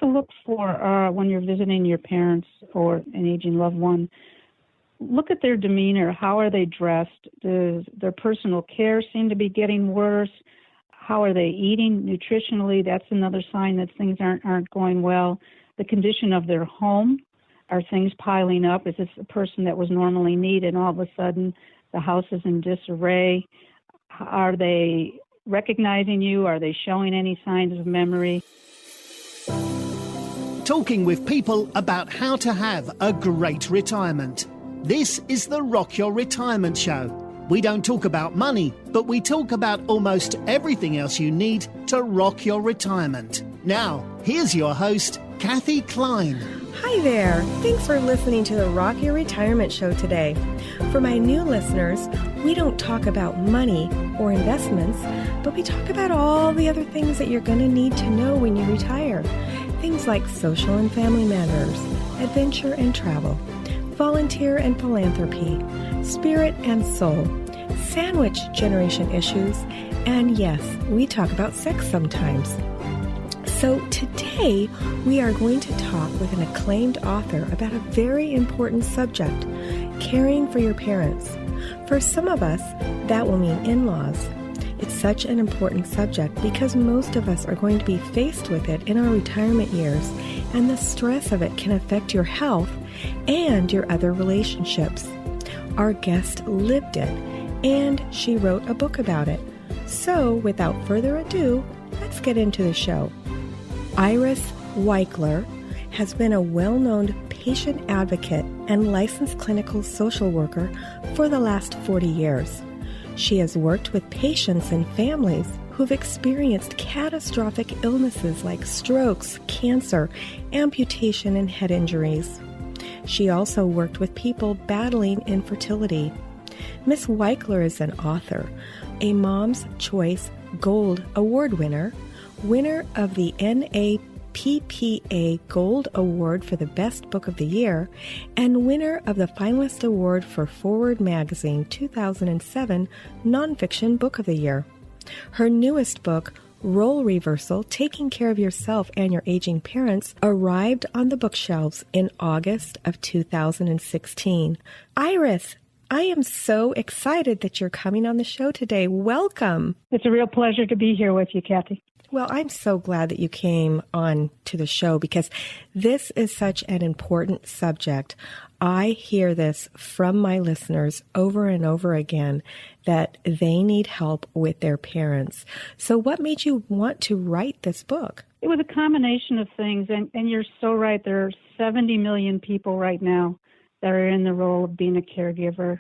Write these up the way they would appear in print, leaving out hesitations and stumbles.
to look for when you're visiting your parents or an aging loved one. Look at their demeanor. How are they dressed? Does their personal care seem to be getting worse? How are they eating nutritionally? That's another sign that things aren't going well. The condition of their home. Are things piling up? Is this a person that was normally neat and all of a sudden the house is in disarray? Are they recognizing you? Are they showing any signs of memory? Talking with people about how to have a great retirement. This is the Rock Your Retirement Show. We don't talk about money, but we talk about almost everything else you need to rock your retirement. Now, here's your host, Kathy Klein. Hi there. Thanks for listening to the Rock Your Retirement Show today. For my new listeners, we don't talk about money or investments, but we talk about all the other things that you're going to need to know when you retire. Things like social and family matters, adventure and travel, volunteer and philanthropy, spirit and soul, sandwich generation issues, and yes, we talk about sex sometimes. So today, we are going to talk with an acclaimed author about a very important subject, caring for your parents. For some of us, that will mean in-laws. It's such an important subject because most of us are going to be faced with it in our retirement years, and the stress of it can affect your health and your other relationships. Our guest lived it, and she wrote a book about it. So, without further ado, let's get into the show. Iris Weichler has been a well-known patient advocate and licensed clinical social worker for the last 40 years. She has worked with patients and families who've experienced catastrophic illnesses like strokes, cancer, amputation, and head injuries. She also worked with people battling infertility. Miss Weichler is an author, a Mom's Choice Gold Award winner of the NAPPA Gold Award for the Best Book of the Year, and winner of the Finalist Award for Forward Magazine 2007 Nonfiction Book of the Year. Her newest book, Role Reversal, Taking Care of Yourself and Your Aging Parents, arrived on the bookshelves in August of 2016. Iris, I am so excited that you're coming on the show today. Welcome. It's a real pleasure to be here with you, Kathy. Well, I'm so glad that you came on to the show because this is such an important subject. I hear this from my listeners over and over again that they need help with their parents. So what made you want to write this book? It was a combination of things, and you're so right. There are 70 million people right now that are in the role of being a caregiver.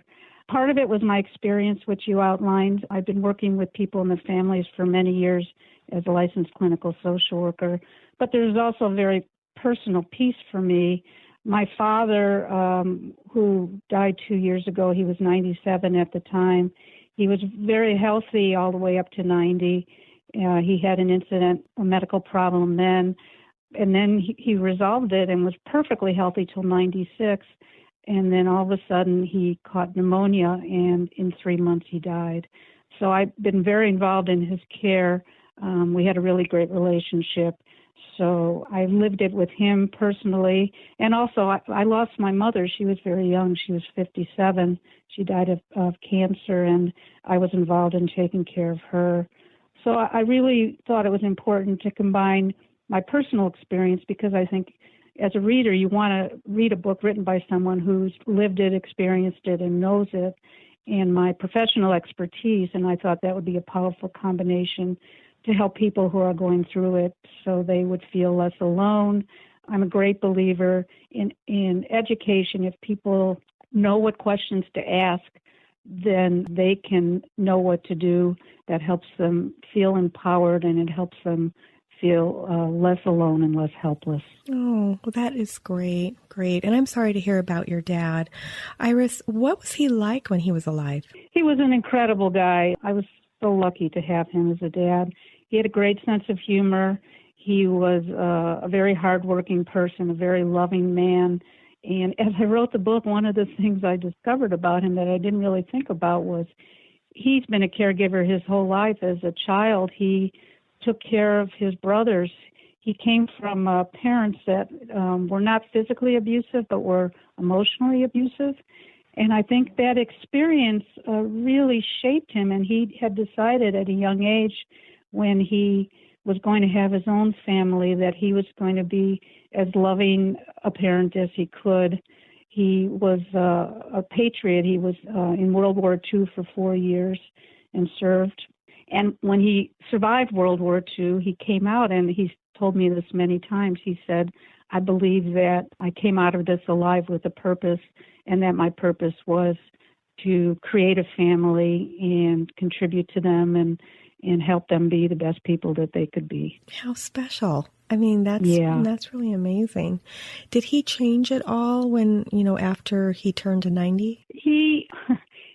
Part of it was my experience, which you outlined. I've been working with people and their families for many years as a licensed clinical social worker. But there's also a very personal piece for me. My father, who died 2 years ago, he was 97 at the time. He was very healthy all the way up to 90. He had an incident, a medical problem then, and then he resolved it and was perfectly healthy till 96. And then all of a sudden he caught pneumonia, and in 3 months he died. So I've been very involved in his care. We had a really great relationship. So I lived it with him personally. And also I lost my mother. She was very young. She was 57. She died of cancer, and I was involved in taking care of her. So I really thought it was important to combine my personal experience, because I think as a reader, you want to read a book written by someone who's lived it, experienced it, and knows it, and my professional expertise. And I thought that would be a powerful combination to help people who are going through it so they would feel less alone. I'm a great believer in education. If people know what questions to ask, then they can know what to do. That helps them feel empowered, and it helps them feel less alone and less helpless. Oh, well, that is great. Great. And I'm sorry to hear about your dad. Iris, what was he like when he was alive? He was an incredible guy. I was so lucky to have him as a dad. He had a great sense of humor. He was a very hardworking person, a very loving man. And as I wrote the book, one of the things I discovered about him that I didn't really think about was he's been a caregiver his whole life. As a child, he took care of his brothers. He came from parents that were not physically abusive, but were emotionally abusive. And I think that experience really shaped him, and he had decided at a young age when he was going to have his own family that he was going to be as loving a parent as he could. He was a patriot. He was in World War II for 4 years and served. And when he survived World War II, he came out, and he's told me this many times. He said, I believe that I came out of this alive with a purpose, and that my purpose was to create a family and contribute to them and help them be the best people that they could be. How special. I mean, that's really amazing. Did he change at all when, after he turned to 90?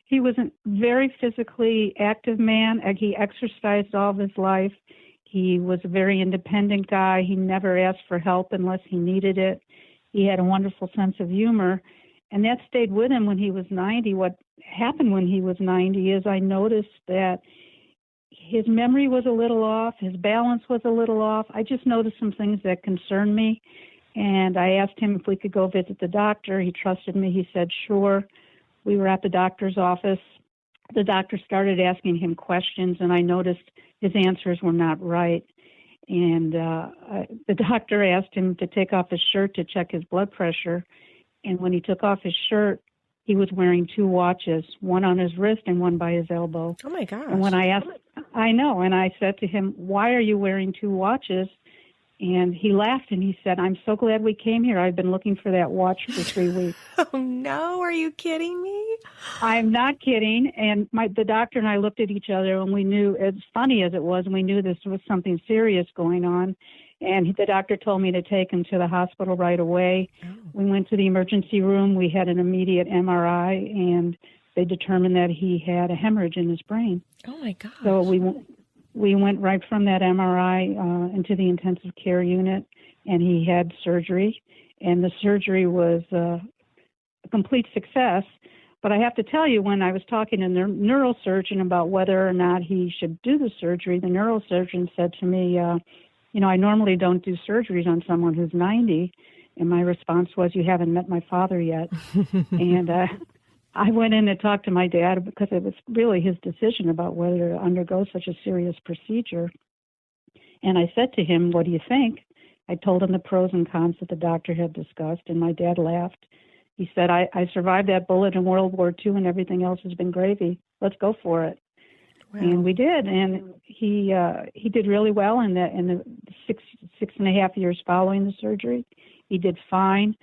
He was a very physically active man. He exercised all of his life. He was a very independent guy. He never asked for help unless he needed it. He had a wonderful sense of humor, and that stayed with him when he was 90. What happened when he was 90 is I noticed that his memory was a little off. His balance was a little off. I just noticed some things that concerned me, and I asked him if we could go visit the doctor. He trusted me. He said, sure. We were at the doctor's office. The doctor started asking him questions, and I noticed his answers were not right. And the doctor asked him to take off his shirt to check his blood pressure. And when he took off his shirt, he was wearing 2 watches, one on his wrist and one by his elbow. Oh, my gosh. And when I asked, I know, and I said to him, why are you wearing 2 watches? And he laughed and he said, I'm so glad we came here. I've been looking for that watch for 3 weeks. Oh, no. Are you kidding me? I'm not kidding. And the doctor and I looked at each other, and we knew, as funny as it was, we knew this was something serious going on. And the doctor told me to take him to the hospital right away. Oh. We went to the emergency room. We had an immediate MRI, and they determined that he had a hemorrhage in his brain. Oh, my gosh. So we went right from that MRI into the intensive care unit, and he had surgery. And the surgery was a complete success. But I have to tell you, when I was talking to the neurosurgeon about whether or not he should do the surgery, the neurosurgeon said to me, I normally don't do surgeries on someone who's 90. And my response was, you haven't met my father yet. And I went in to talk to my dad because it was really his decision about whether to undergo such a serious procedure. And I said to him, what do you think? I told him the pros and cons that the doctor had discussed, and my dad laughed. He said, I survived that bullet in World War II, and everything else has been gravy. Let's go for it. Wow. And we did, and he did really well in the 6.5 years following the surgery. He did fine.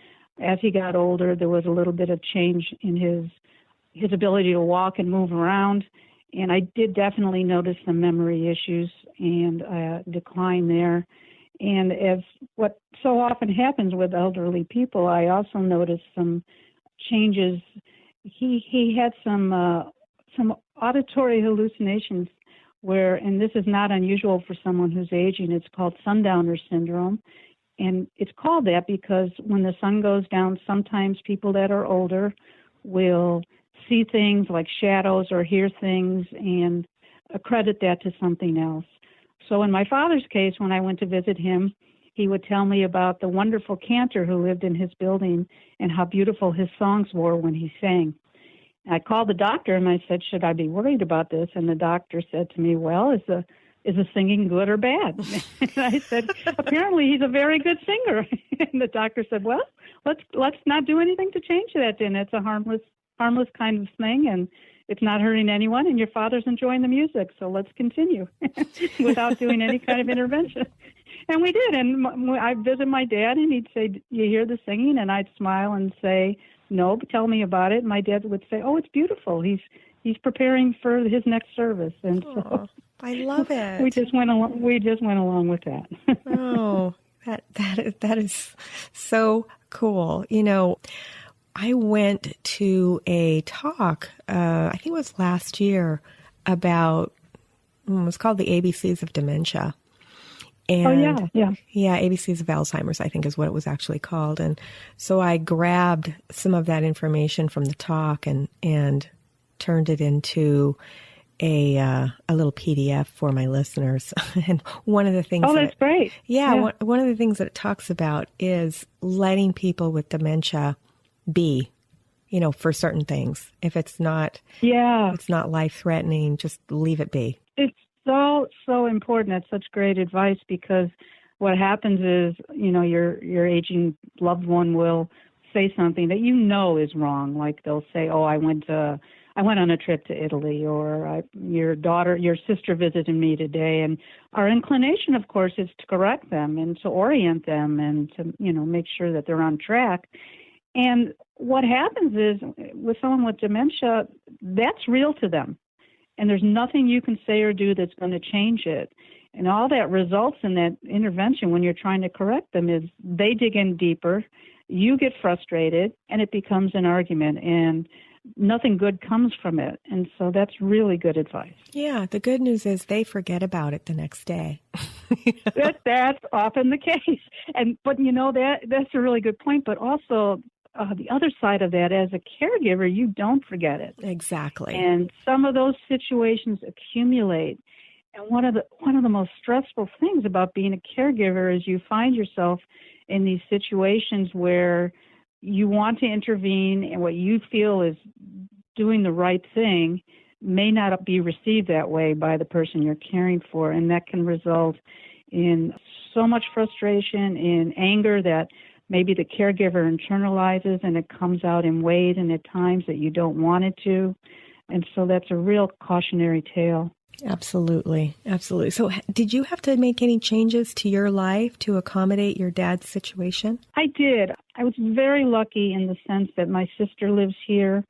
As he got older, there was a little bit of change in his ability to walk and move around, and I did definitely notice some memory issues and decline there. And as what so often happens with elderly people, I also noticed some changes. He had some auditory hallucinations where, and this is not unusual for someone who's aging, it's called sundowner syndrome. And it's called that because when the sun goes down, sometimes people that are older will see things like shadows or hear things and accredit that to something else. So in my father's case, when I went to visit him, he would tell me about the wonderful cantor who lived in his building and how beautiful his songs were when he sang. I called the doctor and I said, should I be worried about this? And the doctor said to me, well, is the singing good or bad? And I said, apparently he's a very good singer. And the doctor said, well, let's not do anything to change that then. It's a harmless kind of thing, and it's not hurting anyone, and your father's enjoying the music, so let's continue without doing any kind of intervention. And we did, and I'd visit my dad, and he'd say, you hear the singing? And I'd smile and say, no, but tell me about it. And my dad would say, oh, it's beautiful. He's preparing for his next service. And so I love it. We just went along with that. Oh, that is so cool. I went to a talk, I think it was last year, about, it was called the ABCs of Dementia. And Yeah, ABCs of Alzheimer's, I think is what it was actually called. And so I grabbed some of that information from the talk and turned it into a little PDF for my listeners. And one of the things that's great. Yeah. One of the things that it talks about is letting people with dementia be, for certain things. If it's not life-threatening, just leave it be. It's so important. That's such great advice, because what happens is, your aging loved one will say something that is wrong. Like they'll say, "Oh, I went on a trip to Italy," or your sister visited me today. And our inclination, of course, is to correct them and to orient them and to, make sure that they're on track. And what happens is with someone with dementia, that's real to them. And there's nothing you can say or do that's going to change it. And all that results in that intervention when you're trying to correct them is they dig in deeper, you get frustrated, and it becomes an argument. And nothing good comes from it. And so that's really good advice. Yeah, the good news is they forget about it the next day. That's often the case. But that's a really good point. But also the other side of that, as a caregiver, you don't forget it. Exactly. And some of those situations accumulate. And one of the most stressful things about being a caregiver is you find yourself in these situations where you want to intervene, and what you feel is doing the right thing may not be received that way by the person you're caring for. And that can result in so much frustration, in anger that maybe the caregiver internalizes, and it comes out in ways and at times that you don't want it to. And so that's a real cautionary tale. Absolutely. Absolutely. So did you have to make any changes to your life to accommodate your dad's situation? I did. I was very lucky in the sense that my sister lives here,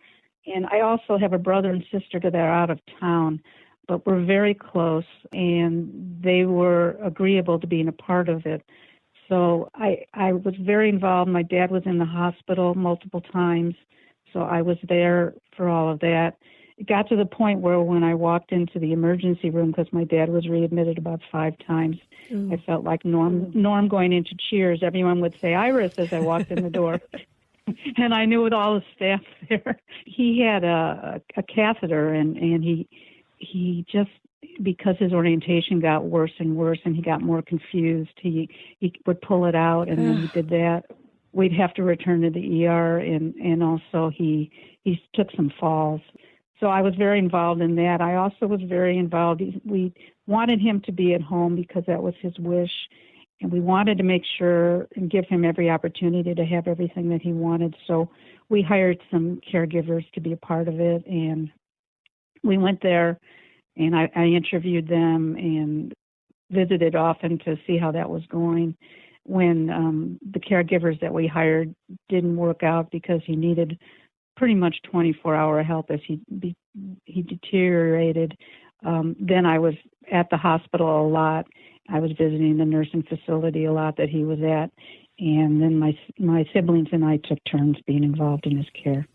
and I also have a brother and sister that are out of town, but we're very close, and they were agreeable to being a part of it. So I was very involved. My dad was in the hospital multiple times, so I was there for all of that. It got to the point where when I walked into the emergency room, because my dad was readmitted about 5 times, I felt like Norm going into Cheers. Everyone would say Iris as I walked in the door. And I knew with all the staff there, he had a catheter, and he just, because his orientation got worse and worse and he got more confused, he would pull it out, and then he did that. We'd have to return to the ER, and also he took some falls. So I was very involved in that. I also was very involved. We wanted him to be at home because that was his wish, and we wanted to make sure and give him every opportunity to have everything that he wanted. So we hired some caregivers to be a part of it, and we went there, and I interviewed them and visited often to see how that was going. When the caregivers that we hired didn't work out because he needed pretty much 24-hour help as he deteriorated. Then I was at the hospital a lot. I was visiting the nursing facility a lot that he was at. And then my siblings and I took turns being involved in his care.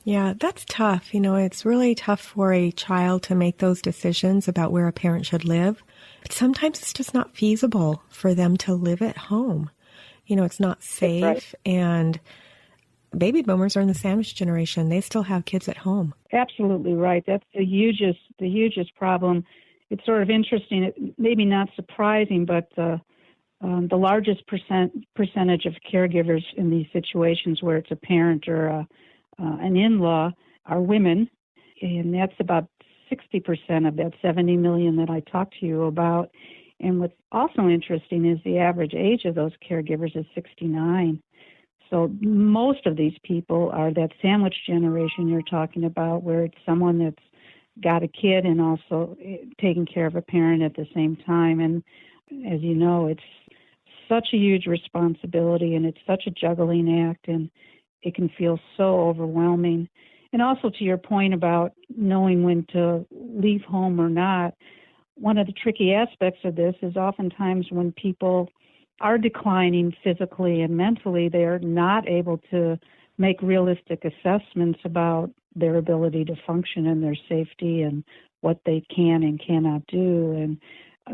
Yeah, that's tough. It's really tough for a child to make those decisions about where a parent should live. But sometimes it's just not feasible for them to live at home. It's not safe. Right. And baby boomers are in the sandwich generation. They still have kids at home. Absolutely right. That's the hugest problem. It's sort of interesting, maybe not surprising, but the largest percentage of caregivers in these situations where it's a parent or an in-law are women, and that's about 60% of that 70 million that I talked to you about. And what's also interesting is the average age of those caregivers is 69. So most of these people are that sandwich generation you're talking about, where it's someone that's got a kid and also taking care of a parent at the same time. And as you know, it's such a huge responsibility, and it's such a juggling act, and it can feel so overwhelming. And also to your point about knowing when to leave home or not, one of the tricky aspects of this is oftentimes when people are declining physically and mentally, they are not able to make realistic assessments about their ability to function and their safety and what they can and cannot do. And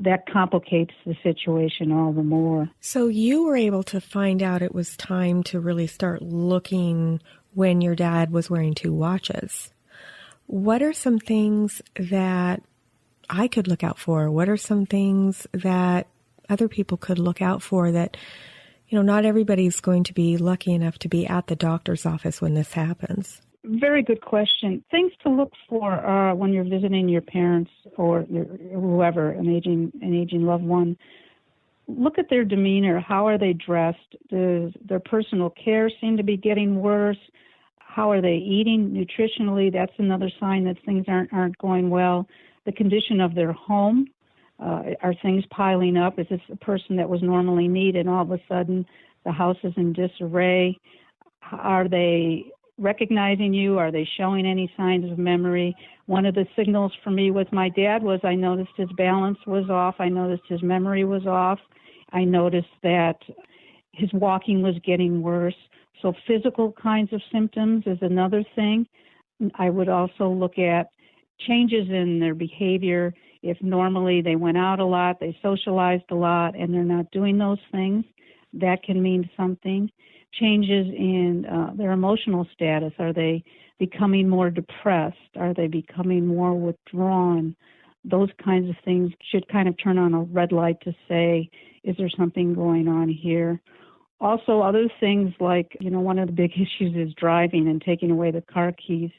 that complicates the situation all the more. So you were able to find out it was time to really start looking when your dad was wearing 2 watches. What are some things that I could look out for? What are some things that other people could look out for that, not everybody's going to be lucky enough to be at the doctor's office when this happens? Very good question. Things to look for when you're visiting your parents or whoever, an aging loved one. Look at their demeanor. How are they dressed? Does their personal care seem to be getting worse? How are they eating nutritionally? That's another sign that things aren't going well. The condition of their home. Are things piling up? Is this a person that was normally neat and all of a sudden the house is in disarray? Are they recognizing you? Are they showing any signs of memory? One of the signals for me with my dad was I noticed his balance was off. I noticed his memory was off. I noticed that his walking was getting worse. So physical kinds of symptoms is another thing. I would also look at changes in their behavior. If normally they went out a lot, they socialized a lot, and they're not doing those things, that can mean something. Changes in their emotional status. Are they becoming more depressed? Are they becoming more withdrawn? Those kinds of things should kind of turn on a red light to say, is there something going on here? Also, other things like, one of the big issues is driving and taking away the car keys.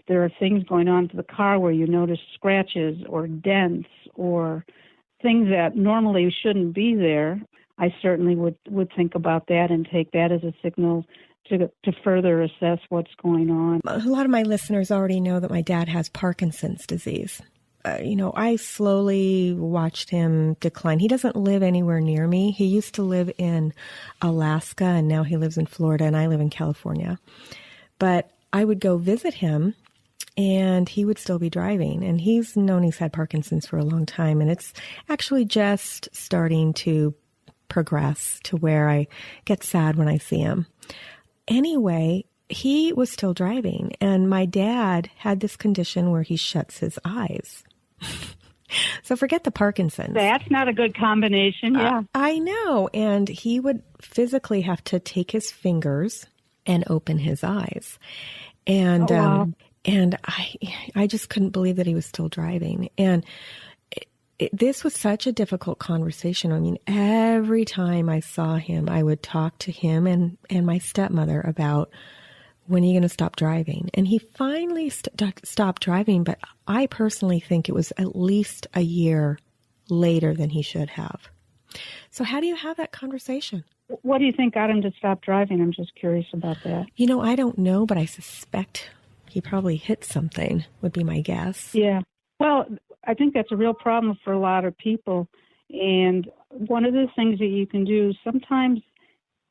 There are things going on to the car where you notice scratches or dents or things that normally shouldn't be there. I certainly would think about that and take that as a signal to further assess what's going on. A lot of my listeners already know that my dad has Parkinson's disease. I slowly watched him decline. He doesn't live anywhere near me. He used to live in Alaska, and now he lives in Florida, and I live in California. But I would go visit him, and he would still be driving. And he's known he's had Parkinson's for a long time, and it's actually just starting to progress to where I get sad when I see him. Anyway, he was still driving, and my dad had this condition where he shuts his eyes. So forget the Parkinson's. That's not a good combination, yeah. I know, and he would physically have to take his fingers and open his eyes. And wow. And I just couldn't believe that he was still driving. And this was such a difficult conversation. I mean, every time I saw him, I would talk to him and my stepmother about, when are you going to stop driving? And he finally stopped driving, but I personally think it was at least a year later than he should have. So how do you have that conversation? What do you think got him to stop driving? I'm just curious about that. I don't know, but I suspect he probably hit something, would be my guess. Yeah. Well, I think that's a real problem for a lot of people. And one of the things that you can do, sometimes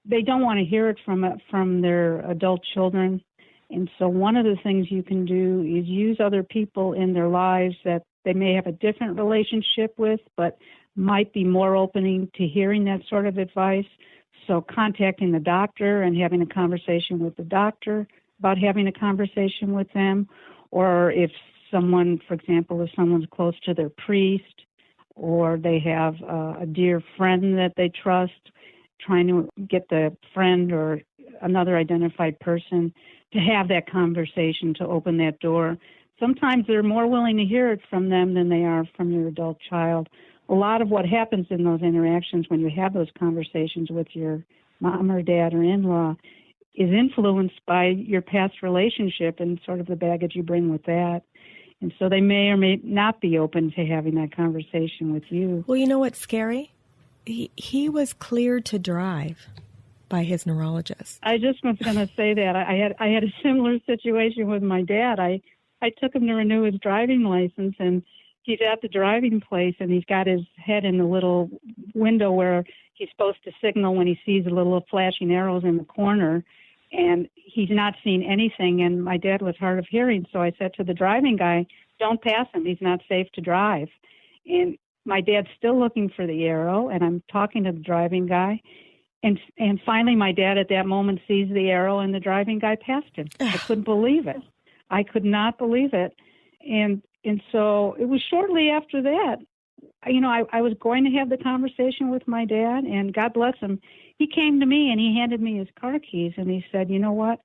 they don't want to hear it from their adult children. And so one of the things you can do is use other people in their lives that they may have a different relationship with, but might be more opening to hearing that sort of advice. So contacting the doctor and having a conversation with the doctor about having a conversation with them, or if someone, for example, if someone's close to their priest, or they have a dear friend that they trust, trying to get the friend or another identified person to have that conversation, to open that door. Sometimes they're more willing to hear it from them than they are from their adult child. A lot of what happens in those interactions when you have those conversations with your mom or dad or in-law is influenced by your past relationship and sort of the baggage you bring with that. And so they may or may not be open to having that conversation with you. Well, you know what's scary? He was cleared to drive by his neurologist. I just was going to say that. I had a similar situation with my dad. I took him to renew his driving license, and he's at the driving place, and he's got his head in the little window where he's supposed to signal when he sees the little flashing arrows in the corner, and he's not seen anything. And my dad was hard of hearing, so I said to the driving guy, don't pass him. He's not safe to drive. And my dad's still looking for the arrow, and I'm talking to the driving guy. And finally, my dad at that moment sees the arrow, and the driving guy passed him. I couldn't believe it. I could not believe it. And so it was shortly after that, I was going to have the conversation with my dad, and God bless him, he came to me and he handed me his car keys, and he said, you know what?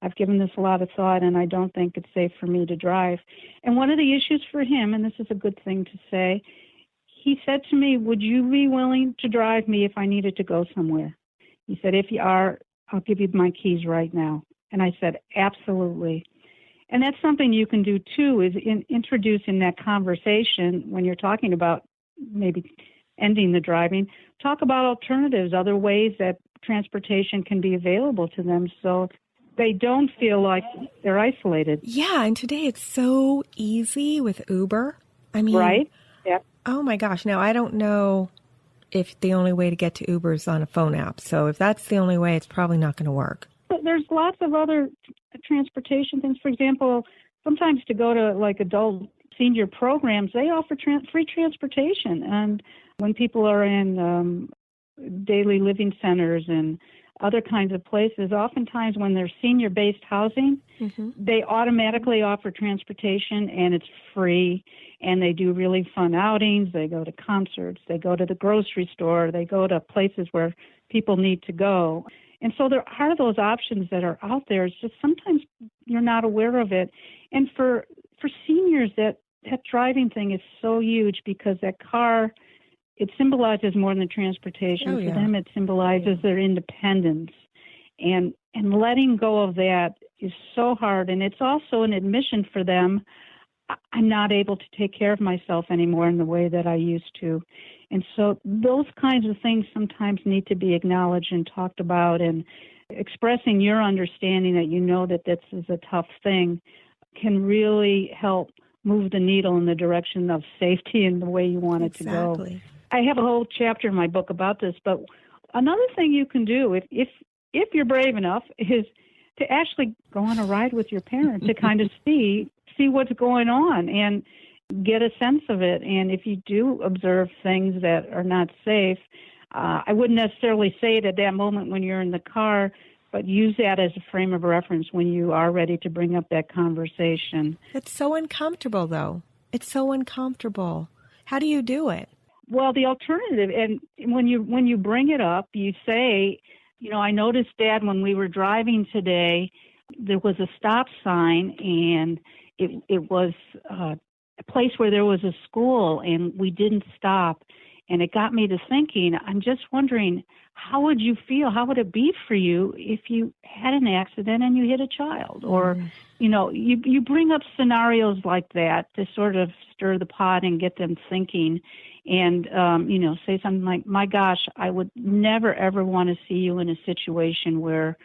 I've given this a lot of thought, and I don't think it's safe for me to drive. And one of the issues for him, and this is a good thing to say, he said to me, would you be willing to drive me if I needed to go somewhere? He said, if you are, I'll give you my keys right now. And I said, absolutely. And that's something you can do, too, is introducing that conversation when you're talking about maybe ending the driving. Talk about alternatives, other ways that transportation can be available to them so they don't feel like they're isolated. Yeah, and today it's so easy with Uber. I mean, right? Yeah. Oh, my gosh. Now, I don't know if the only way to get to Uber is on a phone app. So if that's the only way, it's probably not going to work. But there's lots of other transportation things. For example, sometimes to go to like adult senior programs, they offer free transportation. And when people are in daily living centers and other kinds of places, oftentimes when they're senior-based housing, they automatically offer transportation, and it's free, and they do really fun outings. They go to concerts. They go to the grocery store. They go to places where people need to go. And so there are those options that are out there. It's just sometimes you're not aware of it. And for seniors, that driving thing is so huge because that car, it symbolizes more than transportation. Oh, yeah. For them, it symbolizes their independence. And letting go of that is so hard. And it's also an admission for them, I'm not able to take care of myself anymore in the way that I used to. And so those kinds of things sometimes need to be acknowledged and talked about, and expressing your understanding that you know that this is a tough thing can really help move the needle in the direction of safety and the way you want it to go. Exactly. I have a whole chapter in my book about this, but another thing you can do if you're brave enough is to actually go on a ride with your parent to kind of see what's going on and get a sense of it. And if you do observe things that are not safe, I wouldn't necessarily say it at that moment when you're in the car, but use that as a frame of reference when you are ready to bring up that conversation. It's so uncomfortable, though. It's so uncomfortable. How do you do it? Well, the alternative, and when you bring it up, you say, I noticed, Dad, when we were driving today, there was a stop sign, and it was a place where there was a school, and we didn't stop. And it got me to thinking, I'm just wondering, how would you feel? How would it be for you if you had an accident and you hit a child? Or, you bring up scenarios like that to sort of stir the pot and get them thinking. And, say something like, my gosh, I would never, ever want to see you in a situation where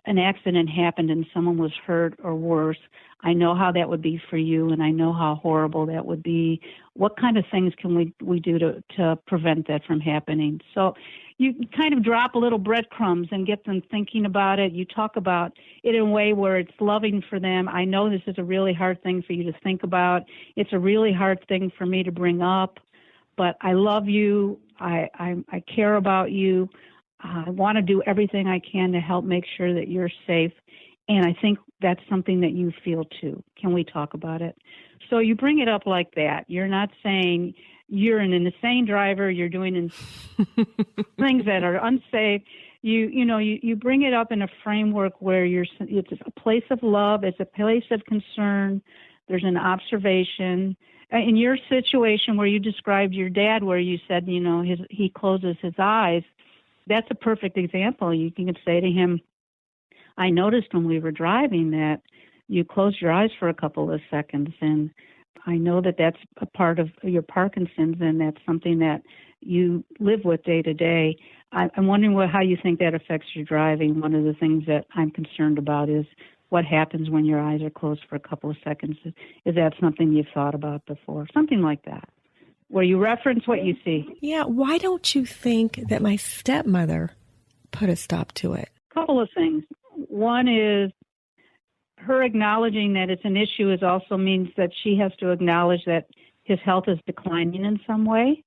an accident happened and someone was hurt or worse. I know how that would be for you, and I know how horrible that would be. What kind of things can we do to prevent that from happening? So you kind of drop little breadcrumbs and get them thinking about it. You talk about it in a way where it's loving for them. I know this is a really hard thing for you to think about. It's a really hard thing for me to bring up, but I love you. I care about you. I want to do everything I can to help make sure that you're safe. And I think that's something that you feel too. Can we talk about it? So you bring it up like that. You're not saying you're an insane driver, you're doing things that are unsafe. You bring it up in a framework where it's a place of love, it's a place of concern, there's an observation. In your situation where you described your dad, where you said, he closes his eyes, that's a perfect example. You can say to him, I noticed when we were driving that you closed your eyes for a couple of seconds, and I know that that's a part of your Parkinson's, and that's something that you live with day to day. I'm wondering how you think that affects your driving. One of the things that I'm concerned about is what happens when your eyes are closed for a couple of seconds. Is that something you've thought about before? Something like that, where you reference what you see. Yeah, why don't you think that my stepmother put a stop to it? A couple of things. One is her acknowledging that it's an issue also means that she has to acknowledge that his health is declining in some way.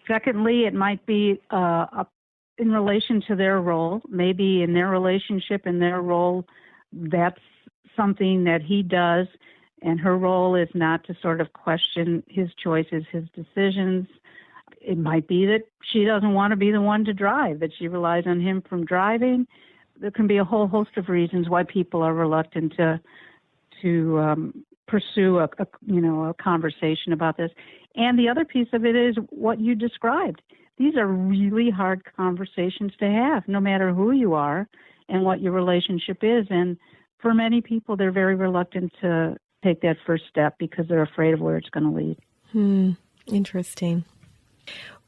Secondly, it might be in relation to their role. Maybe in their relationship, in their role, that's something that he does, and her role is not to sort of question his choices, his decisions. It might be that she doesn't want to be the one to drive, that she relies on him from driving. there can be a whole host of reasons why people are reluctant to pursue a conversation about this. And the other piece of it is what you described. These are really hard conversations to have, no matter who you are and what your relationship is. And for many people, they're very reluctant to take that first step because they're afraid of where it's going to lead. Interesting.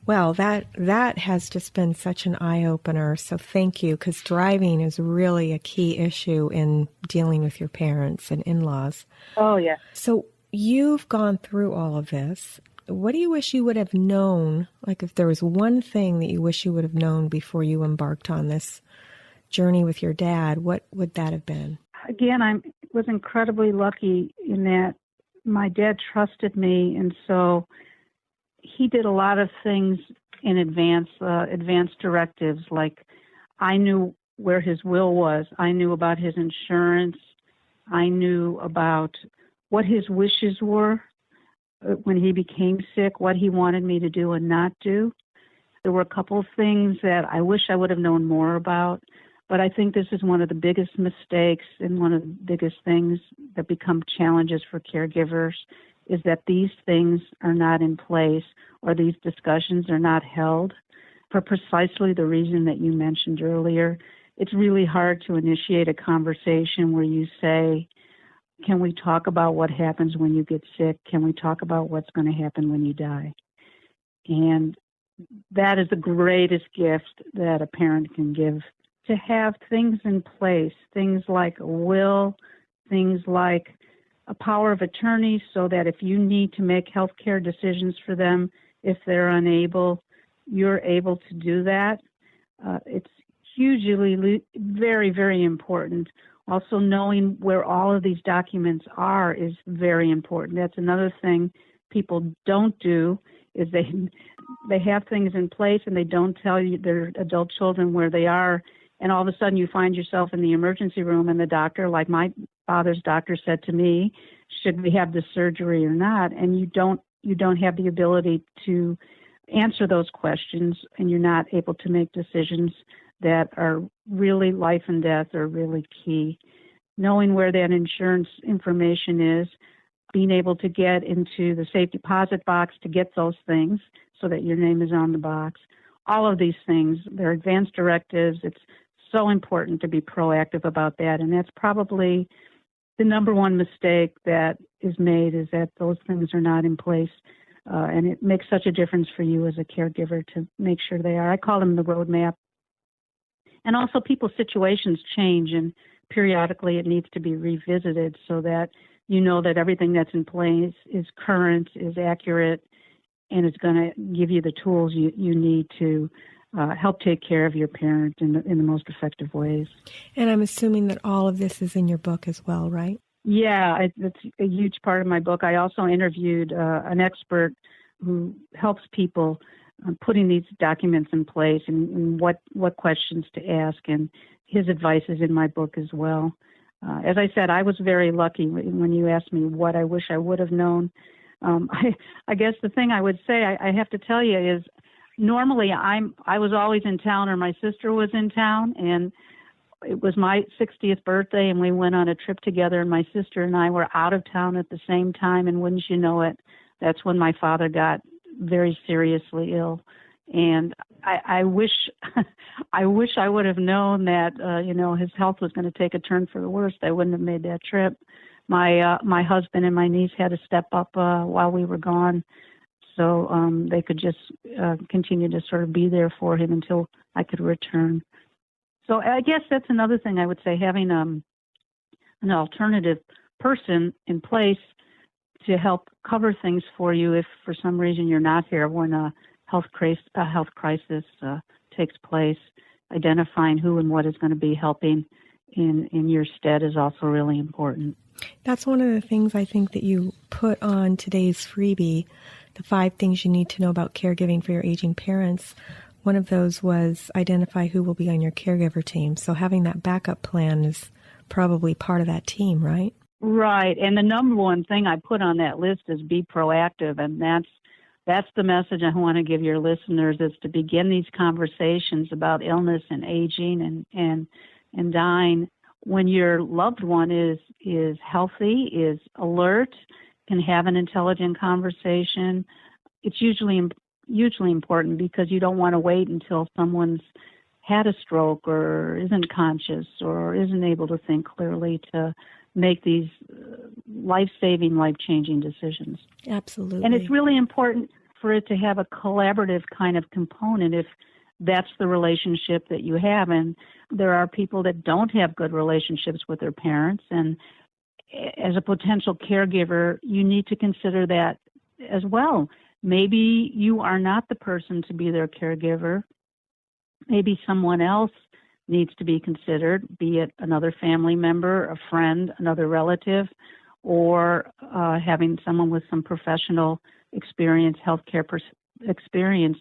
Well, that has just been such an eye-opener, so thank you, because driving is really a key issue in dealing with your parents and in-laws. Oh, yeah. So you've gone through all of this. What do you wish you would have known, like if there was one thing that you wish you would have known before you embarked on this journey with your dad, what would that have been? Again, I was incredibly lucky in that my dad trusted me, and so he did a lot of things in advance directives, like I knew where his will was. I knew about his insurance. I knew about what his wishes were when he became sick, what he wanted me to do and not do. There were a couple of things that I wish I would have known more about, but I think this is one of the biggest mistakes and one of the biggest things that become challenges for caregivers is that these things are not in place or these discussions are not held for precisely the reason that you mentioned earlier. It's really hard to initiate a conversation where you say, can we talk about what happens when you get sick? Can we talk about what's going to happen when you die? And that is the greatest gift that a parent can give, to have things in place, things like a will, things like a power of attorney, so that if you need to make healthcare decisions for them, if they're unable, you're able to do that. It's hugely, very, very important. Also, knowing where all of these documents are is very important. That's another thing people don't do, is they have things in place and they don't tell you their adult children where they are. And all of a sudden you find yourself in the emergency room and the doctor, like my father's doctor said to me, should we have this surgery or not? And you don't have the ability to answer those questions, and you're not able to make decisions that are really life and death or really key. Knowing where that insurance information is, being able to get into the safe deposit box to get those things so that your name is on the box. All of these things, they're advanced directives. It's so important to be proactive about that. And that's probably the number one mistake that is made, is that those things are not in place. And it makes such a difference for you as a caregiver to make sure they are. I call them the roadmap. And also people's situations change, and periodically it needs to be revisited so that you know that everything that's in place is current, is accurate, and is going to give you the tools you need to help take care of your parent in the most effective ways. And I'm assuming that all of this is in your book as well, right? Yeah, it's a huge part of my book. I also interviewed an expert who helps people putting these documents in place and what questions to ask, and his advice is in my book as well. As I said, I was very lucky when you asked me what I wish I would have known. I guess the thing I would say, I have to tell you, is normally I was always in town, or my sister was in town, and it was my 60th birthday, and we went on a trip together, and my sister and I were out of town at the same time, and wouldn't you know it, that's when my father got very seriously ill. And I wish I would have known that his health was going to take a turn for the worse. I wouldn't have made that trip. My husband and my niece had to step up while we were gone, so they could just continue to sort of be there for him until I could return. So I guess that's another thing I would say, having an alternative person in place to help cover things for you if for some reason you're not here when a health crisis takes place. Identifying who and what is going to be helping in your stead is also really important. That's one of the things I think that you put on today's freebie, the 5 things you need to know about caregiving for your aging parents. One of those was identify who will be on your caregiver team. So having that backup plan is probably part of that team, right? Right. And the number one thing I put on that list is be proactive. And that's the message I want to give your listeners, is to begin these conversations about illness and aging and and dying when your loved one is healthy, is alert, can have an intelligent conversation. It's hugely important because you don't want to wait until someone's had a stroke or isn't conscious or isn't able to think clearly to make these life-saving, life-changing decisions. Absolutely. And it's really important for it to have a collaborative kind of component if that's the relationship that you have. And there are people that don't have good relationships with their parents. And as a potential caregiver, you need to consider that as well. Maybe you are not the person to be their caregiver. Maybe someone else needs to be considered, be it another family member, a friend, another relative, or having someone with some professional experience, healthcare experience,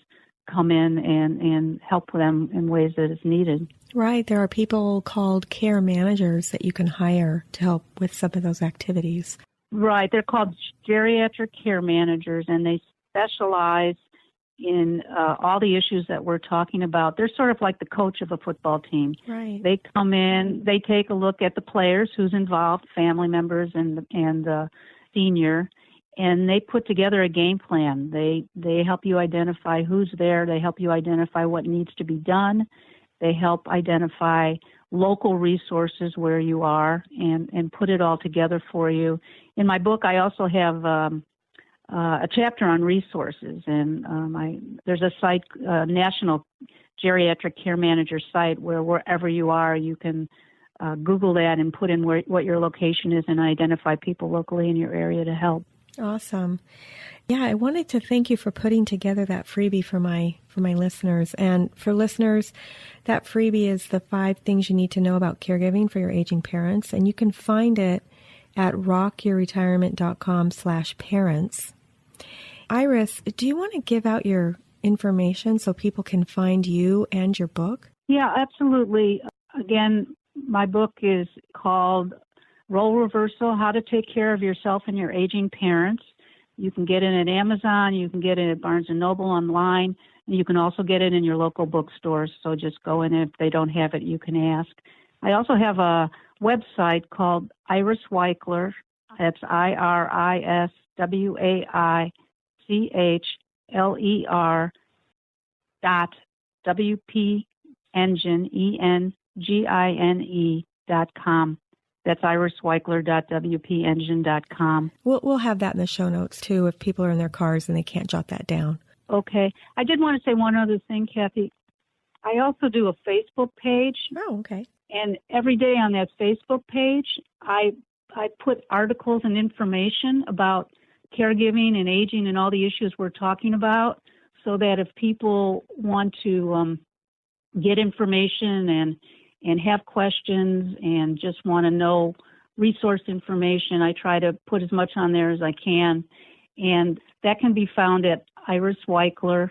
come in and help them in ways that is needed. Right. There are people called care managers that you can hire to help with some of those activities. Right. They're called geriatric care managers, and they specialize in all the issues that we're talking about. They're sort of like the coach of a football team. Right. They come in, they take a look at the players, who's involved, family members and the senior, and they put together a game plan. They help you identify who's there. They help you identify what needs to be done. They help identify local resources where you are and put it all together for you. In my book, I also have a chapter on resources, and there's a site, National Geriatric Care Manager site, where wherever you are, you can Google that and put in what your location is and identify people locally in your area to help. Awesome. Yeah, I wanted to thank you for putting together that freebie for my listeners. And for listeners, that freebie is the 5 things you need to know about caregiving for your aging parents. And you can find it at rockyourretirement.com/parents. Iris, do you want to give out your information so people can find you and your book? Yeah, absolutely. Again, my book is called Role Reversal, How to Take Care of Yourself and Your Aging Parents. You can get it at Amazon, you can get it at Barnes & Noble online, and you can also get it in your local bookstores. So just go in, if they don't have it, you can ask. I also have a website called Iris Weichler. That's IrisWeichler.WPEngine.com. That's irisweichler.wpengine.com. We'll have that in the show notes, too, if people are in their cars and they can't jot that down. Okay. I did want to say one other thing, Kathy. I also do a Facebook page. Oh, okay. And every day on that Facebook page, I put articles and information about caregiving and aging and all the issues we're talking about, so that if people want to get information and have questions and just want to know resource information, I try to put as much on there as I can. And that can be found at Iris Weichler,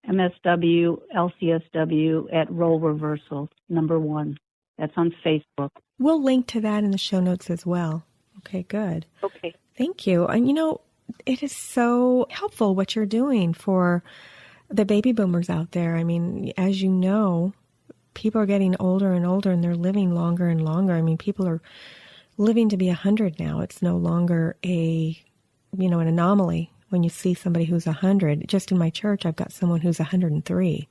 MSW, LCSW at Role Reversal, #1. That's on Facebook. We'll link to that in the show notes as well. Okay, good. Okay. Thank you. And it is so helpful what you're doing for the baby boomers out there. I mean, as you know, people are getting older and older and they're living longer and longer. I mean, people are living to be 100 now. It's no longer an anomaly when you see somebody who's 100. Just in my church, I've got someone who's 103.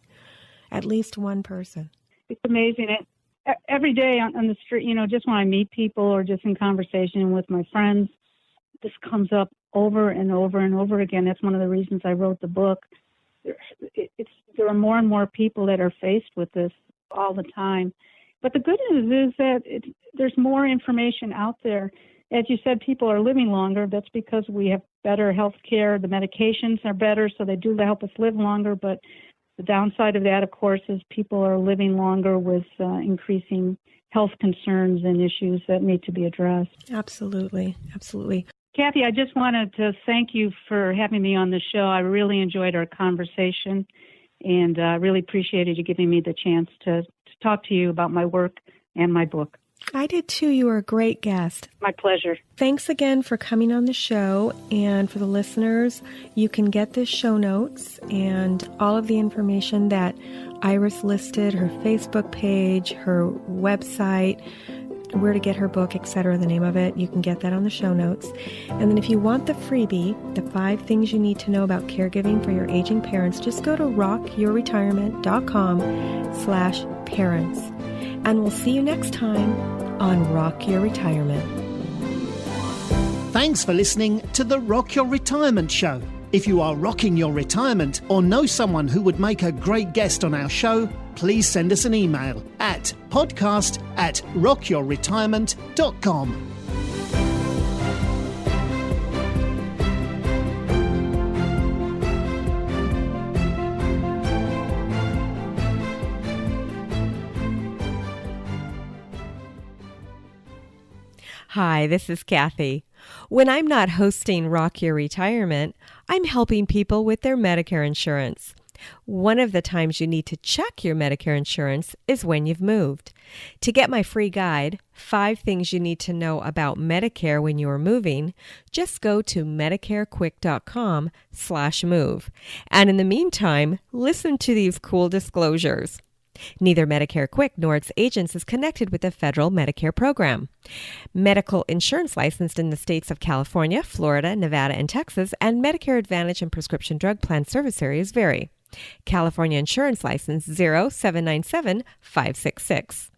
At least one person. It's amazing. Every day on the street, just when I meet people or just in conversation with my friends, this comes up over and over and over again. That's one of the reasons I wrote the book. There are more and more people that are faced with this all the time. But the good news is that there's more information out there. As you said, people are living longer. That's because we have better health care. The medications are better, so they do help us live longer. But the downside of that, of course, is people are living longer with increasing health concerns and issues that need to be addressed. Absolutely. Absolutely. Kathy, I just wanted to thank you for having me on the show. I really enjoyed our conversation, and really appreciated you giving me the chance to talk to you about my work and my book. I did too. You were a great guest. My pleasure. Thanks again for coming on the show. And for the listeners, you can get the show notes and all of the information that Iris listed, her Facebook page, her website, where to get her book, etc., the name of it. You can get that on the show notes. And then if you want the freebie, the 5 things you need to know about caregiving for your aging parents, just go to rockyourretirement.com/parents. And we'll see you next time on Rock Your Retirement. Thanks for listening to the Rock Your Retirement Show. If you are rocking your retirement or know someone who would make a great guest on our show, please send us an email at podcast@rockyourretirement.com. Hi, this is Kathy. When I'm not hosting Rock Your Retirement, I'm helping people with their Medicare insurance. One of the times you need to check your Medicare insurance is when you've moved. To get my free guide, 5 things you need to know about Medicare when you are moving, just go to medicarequick.com/move. And in the meantime, listen to these cool disclosures. Neither Medicare Quick nor its agents is connected with the federal Medicare program. Medical insurance licensed in the states of California, Florida, Nevada, and Texas, and Medicare Advantage and prescription drug plan service areas vary. California Insurance License 0797566.